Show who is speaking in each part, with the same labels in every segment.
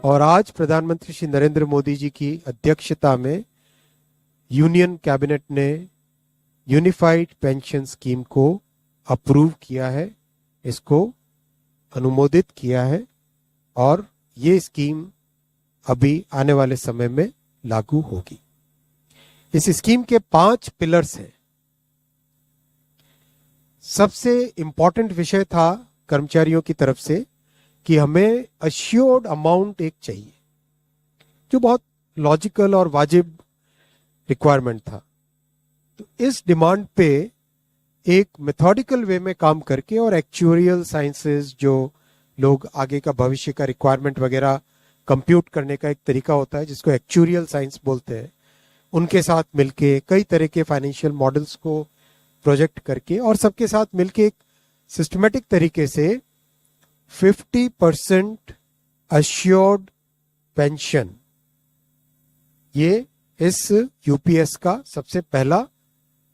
Speaker 1: और आज प्रधानमंत्री श्री नरेंद्र मोदी जी की अध्यक्षता में यूनियन कैबिनेट ने यूनिफाइड पेंशन स्कीम को अप्रूव किया है, इसको अनुमोदित किया है और ये स्कीम अभी आने वाले समय में लागू होगी। इस स्कीम के 5 पिलर्स हैं। सबसे इंपॉर्टेंट विषय था कर्मचारियों की तरफ से कि हमें अश्योर्ड अमाउंट एक चाहिए, जो बहुत लॉजिकल और वाजिब रिक्वायरमेंट था। तो इस डिमांड पे एक मेथोडिकल वे में काम करके और एक्चुअरियल साइंसेस, जो लोग आगे का भविष्य का रिक्वायरमेंट वगैरह कंप्यूट करने का एक तरीका होता है जिसको एक्चुअरियल साइंस बोलते हैं, उनके साथ मिलके कई तरह के फाइनेंशियल मॉडल्स को प्रोजेक्ट करके और सबके साथ मिलके एक सिस्टमेटिक तरीके से 50% अश्योर्ड पेंशन, ये इस यूपीएस का सबसे पहला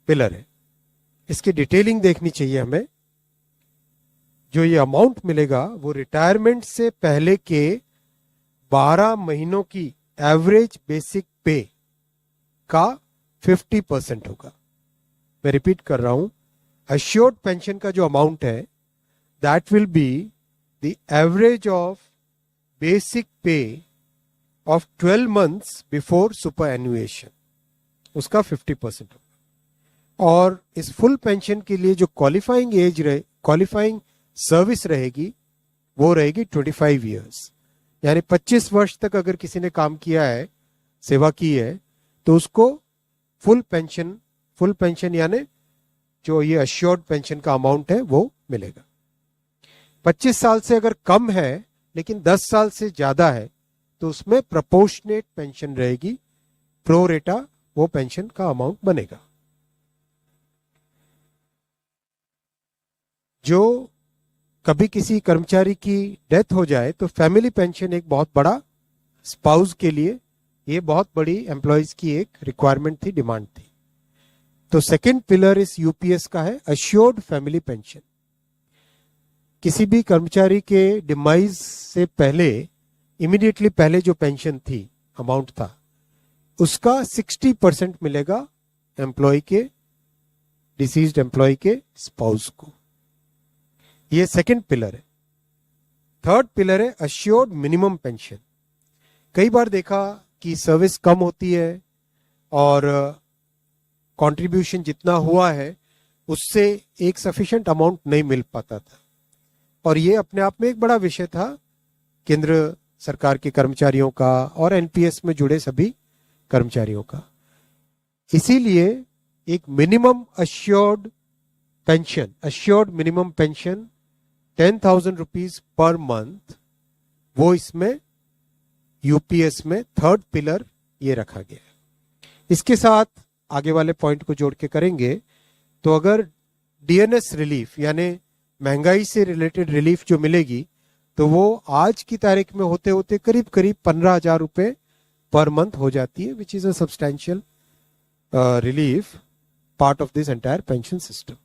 Speaker 1: पिलर है। इसकी डिटेलिंग देखनी चाहिए हमें। जो ये अमाउंट मिलेगा वो रिटायरमेंट से पहले के 12 महीनों की एवरेज बेसिक पे का 50% होगा। मैं रिपीट कर रहा हूं, अश्योर्ड पेंशन का जो अमाउंट है that will be the average of basic पे ऑफ 12 months बिफोर सुपर एनुएशन, उसका 50% होगा। और इस फुल पेंशन के लिए जो क्वालिफाइंग सर्विस रहेगी वो रहेगी 25 years, यानी 25 वर्ष तक अगर किसी ने काम किया है, सेवा की है, तो उसको फुल पेंशन यानी जो ये अश्योर्ड पेंशन का अमाउंट है वो मिलेगा। 25 साल से अगर कम है लेकिन 10 साल से ज्यादा है तो उसमें प्रोपोर्शनेट पेंशन रहेगी, प्रो रेटा वो पेंशन का अमाउंट बनेगा। जो कभी किसी कर्मचारी की डेथ हो जाए तो फैमिली पेंशन एक बहुत बड़ा, स्पाउस के लिए ये बहुत बड़ी एम्प्लॉयज की एक रिक्वायरमेंट थी, डिमांड थी। तो सेकंड पिलर इस यूपीएस का है अश्योर्ड फैमिली पेंशन। किसी भी कर्मचारी के डिमाइज से पहले, इमीडिएटली पहले जो पेंशन थी, अमाउंट था, उसका 60% मिलेगा एम्प्लॉय के, डिसीज्ड एम्प्लॉय के स्पाउस को। ये सेकंड पिलर है। थर्ड पिलर है अश्योर्ड मिनिमम पेंशन। कई बार देखा कि सर्विस कम होती है और कंट्रीब्यूशन जितना हुआ है उससे एक सफिशिएंट अमाउंट नहीं मिल पाता था, और ये अपने आप में एक बड़ा विषय था केंद्र सरकार के कर्मचारियों का और एनपीएस में जुड़े सभी कर्मचारियों का। इसीलिए एक minimum assured minimum pension 10,000 rupees per month, वो इसमें यूपीएस में थर्ड पिलर ये रखा गया है। इसके साथ आगे वाले पॉइंट को जोड़ के करेंगे तो अगर डीएनएस रिलीफ यानी महंगाई से रिलेटेड रिलीफ जो मिलेगी तो वो आज की तारीख में होते होते करीब 15,000 रुपए पर मंथ हो जाती है, which is a substantial relief part of this entire pension system.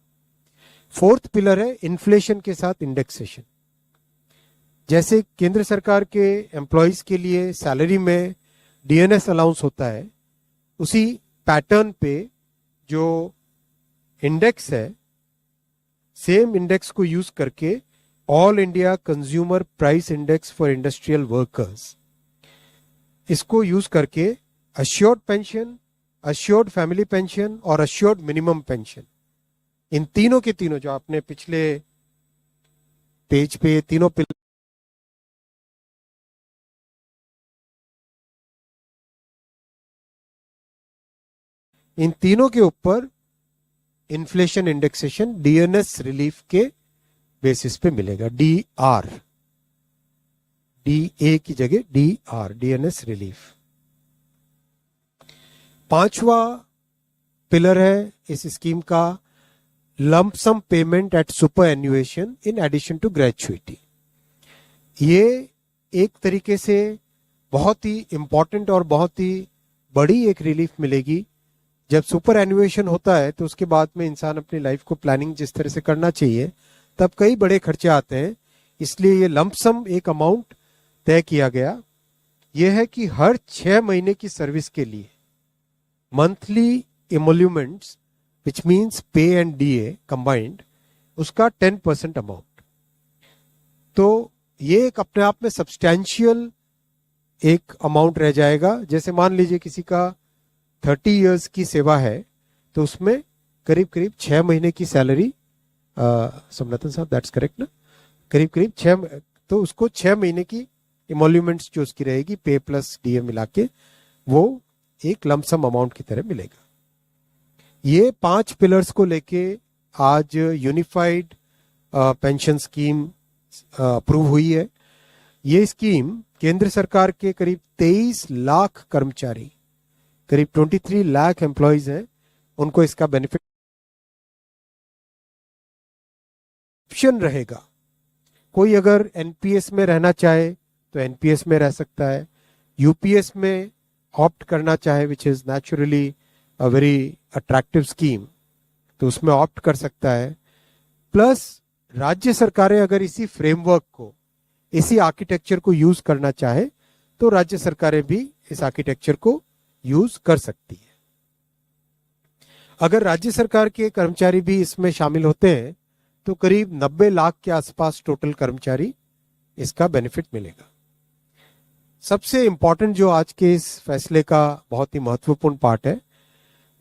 Speaker 1: Fourth pillar है इन्फ्लेशन के साथ इंडेक्सेशन। जैसे केंद्र सरकार के एम्प्लॉयज के लिए सैलरी में डीएनएस अलाउंस होता है, उसी पैटर्न पे जो इंडेक्स है, सेम इंडेक्स को यूज करके all India consumer price index for industrial workers, इसको यूज करके assured pension, assured family pension और अश्योर्ड मिनिमम पेंशन, इन तीनों के तीनों जो आपने पिछले पेज पे तीनों पिलर, इन तीनों के ऊपर इन्फ्लेशन इंडेक्सेशन डीएनएस रिलीफ के बेसिस पे मिलेगा। डीआर, डीए की जगह डीआर, डीएनएस रिलीफ। पांचवा पिलर है इस स्कीम का lump sum payment at superannuation in addition to gratuity. ये एक तरीके से बहुत ही इंपॉर्टेंट और बहुत ही बड़ी एक रिलीफ मिलेगी। जब सुपर एनुएशन होता है तो उसके बाद में इंसान अपनी लाइफ को प्लानिंग जिस तरह से करना चाहिए तब कई बड़े खर्चे आते हैं, इसलिए ये लंप सम एक अमाउंट तय किया गया यह है कि हर 6 महीने की सर्विस के लिए मंथली एमोल्यूमेंट्स विच मीन्स पे एंड डीए कंबाइंड, उसका 10% अमाउंट। तो ये एक अपने आप में सब्सटैंशियल एक अमाउंट रह जाएगा। जैसे मान लीजिए किसी का 30 इयर्स की सेवा है तो उसमें करीब करीब 6 महीने की सैलरी, समरतन साहब दैट्स करेक्ट ना, करीब करीब 6, तो उसको 6 महीने की इमोल्यूमेंट्स जो उसकी रहेगी पे प्लस डीए मिला के, वो एक लमसम अमाउंट की तरह मिलेगा। ये 5 पिलर्स को लेके आज यूनिफाइड पेंशन स्कीम अप्रूव हुई है। ये स्कीम केंद्र सरकार के करीब 23 लाख कर्मचारी, करीब 23 लाख एम्प्लॉयज हैं, उनको इसका बेनिफिट ऑप्शन रहेगा। कोई अगर एनपीएस में रहना चाहे तो एनपीएस में रह सकता है, यूपीएस में ऑप्ट करना चाहे which is naturally a very attractive scheme, तो उसमें ऑप्ट कर सकता है। प्लस राज्य सरकारें अगर इसी फ्रेमवर्क को, इसी आर्किटेक्चर को यूज करना चाहे तो राज्य सरकारें भी इस आर्किटेक्चर को यूज कर सकती है। अगर राज्य सरकार के कर्मचारी भी इसमें शामिल होते हैं तो करीब 90 लाख के आसपास टोटल कर्मचारी इसका बेनिफिट मिलेगा। सबसे इंपॉर्टेंट जो आज के इस फैसले का बहुत ही महत्वपूर्ण पार्ट है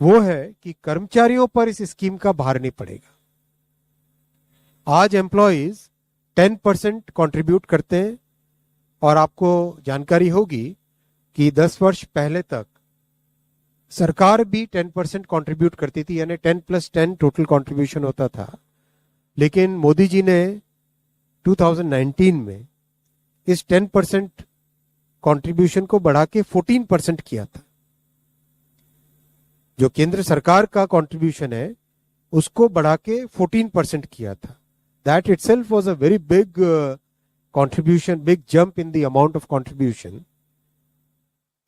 Speaker 1: वो है कि कर्मचारियों पर इस स्कीम का भार नहीं पड़ेगा। आज एम्प्लॉयज 10% कंट्रीब्यूट करते हैं और आपको जानकारी होगी कि 10 वर्ष पहले तक सरकार भी 10% कंट्रीब्यूट करती थी, यानी 10+10 टोटल कंट्रीब्यूशन होता था। लेकिन मोदी जी ने 2019 में इस 10% कंट्रीब्यूशन को बढ़ा के 14% किया था। जो केंद्र सरकार का कंट्रीब्यूशन है उसको बढ़ा के 14% किया था। That itself was a very big contribution, big jump in the amount of contribution.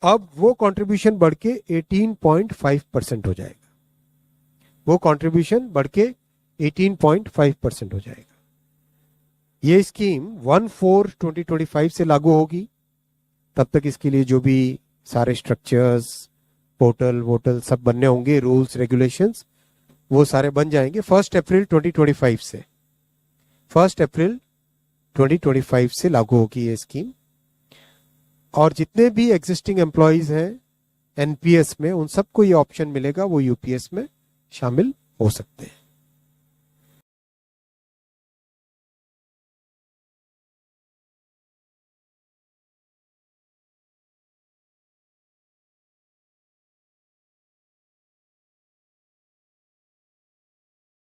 Speaker 1: अब वो कंट्रीब्यूशन बढ़ के 18.5% हो जाएगा। वो कंट्रीब्यूशन बढ़ के 18.5% हो जाएगा। ये स्कीम 1/4/2025 से लागू होगी। तब तक इसके लिए जो भी सारे स्ट्रक्चर्स, पोर्टल वोटल सब बनने होंगे, रूल्स रेगुलेशंस, वो सारे बन जाएंगे 1 अप्रैल 2025 से। 1 अप्रैल 2025 से लागू होगी ये स्कीम। और जितने भी एग्जिस्टिंग एम्प्लॉयज हैं एनपीएस में, उन सबको ये ऑप्शन मिलेगा, वो यूपीएस में शामिल हो सकते हैं।